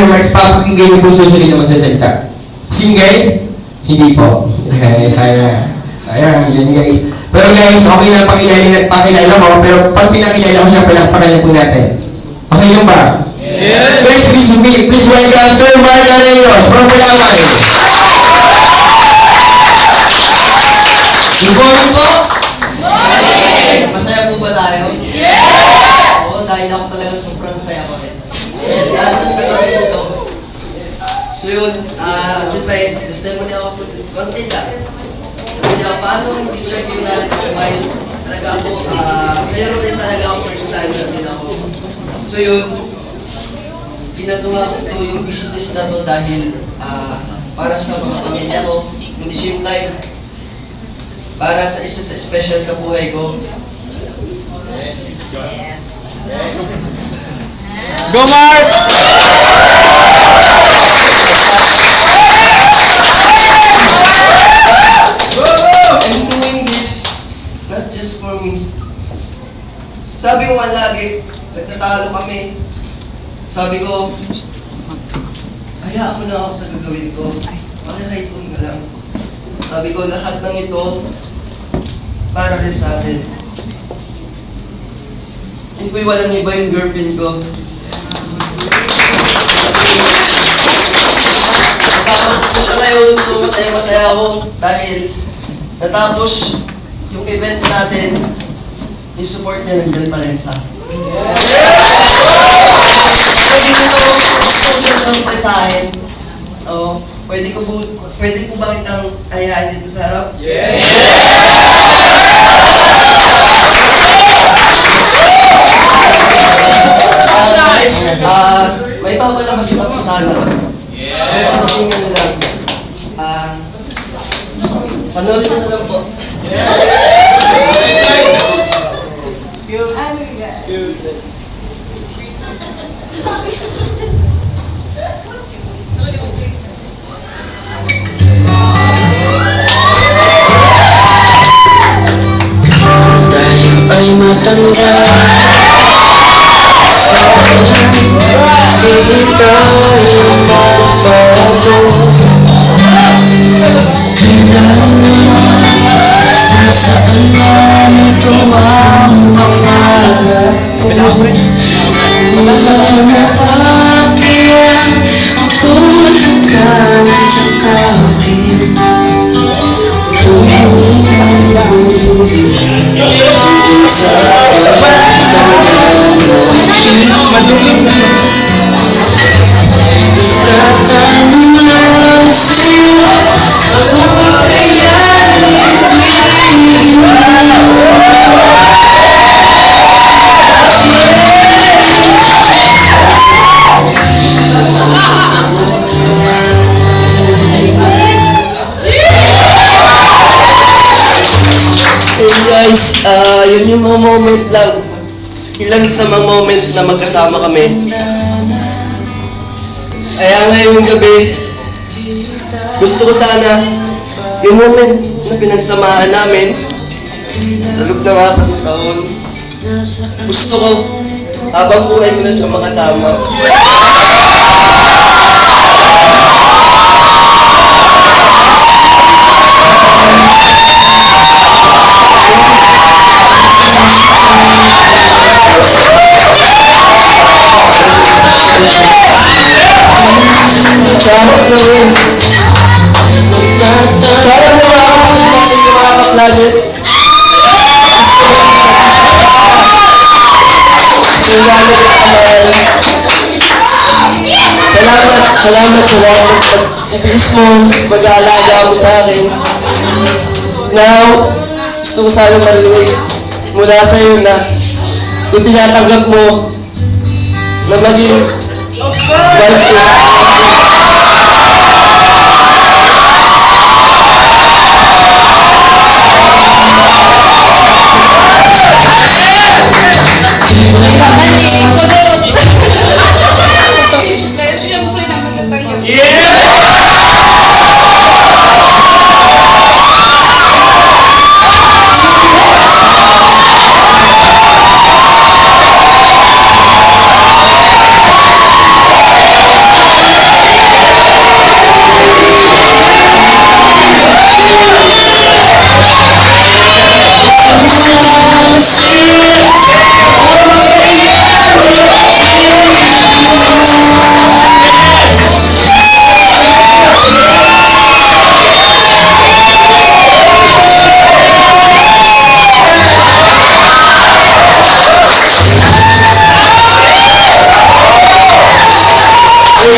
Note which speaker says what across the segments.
Speaker 1: remarks, papakinggan niyo po susunod na magsasalita. Single? Hindi po. Okay, sayang, yun guys. Pero guys, okay na pakilala ko, pero pag pinakilala ko siya, palakpakan po natin. Okay lang ba? Yes! Guys, please welcome Sir Mark Arayos from Palawan. Good morning po!
Speaker 2: Masaya po ba tayo?
Speaker 3: Yes!
Speaker 2: Oo, dahil ako talaga sobrang saya ko rin. Lalo na sa gawin ito. So yun, siyempre, testimony ako po, konti lang. Kaya paano mag-start yung nalit ko while talaga ako, zero rin talaga ako first time na din ako. So yun, ginagawa ko to yung business na to dahil para sa mga pamilya ko, in the same time, para sa isa sa special sa buhay ko.
Speaker 1: Go Mark!
Speaker 2: I'm doing this not just for me. Sabi ko nga lagi, nagtatalo kami. Sabi ko, hayaan mo na ako sa gagawin ko. Makiride ko ka lang. Sabi ko, lahat ng ito, para rin sa atin. Hindi ko'y walang iba yung girlfriend ko. Kasama ko siya ngayon, so masaya-masaya ako dahil natapos yung event natin, yung support niya nandiyan pa rin sa akin. Pwede nito, gusto ko siyang surpresahin. Oo, pwede po ba kitang hayaan dito sa harap? Guys, may papalabas na po sana. So, parating ano lang. Panoorin na lang po.
Speaker 4: Tayo ay matanda, di tayo magbago. Kailan nasaan man ito ang pangarap ko. Mahal mo pa kaya ako nagkakapin. Sa pagtanda natin, itatanong lang sa'yo, ako ba kaya
Speaker 2: Guys, yun yung mga moment lang. Ilan sa mga moment na magkasama kami. Kaya ngayong gabi, gusto ko sana yung moment na pinagsamahan namin sa loob ng 4 na taon. Gusto ko, habang buhay ko na siya makasama. Sa harap namin. Sa harap na mga kapatid natin yung mga kaplanet. Salamat sa lahat ng pag-itiis mo, sa pag-aalaga mo sa akin. Now, gusto ko sana marinig mula sa iyo na kung tinatanggap mo na maging wife ko.
Speaker 3: Kaya siyempre naman natanggap.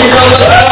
Speaker 2: so much,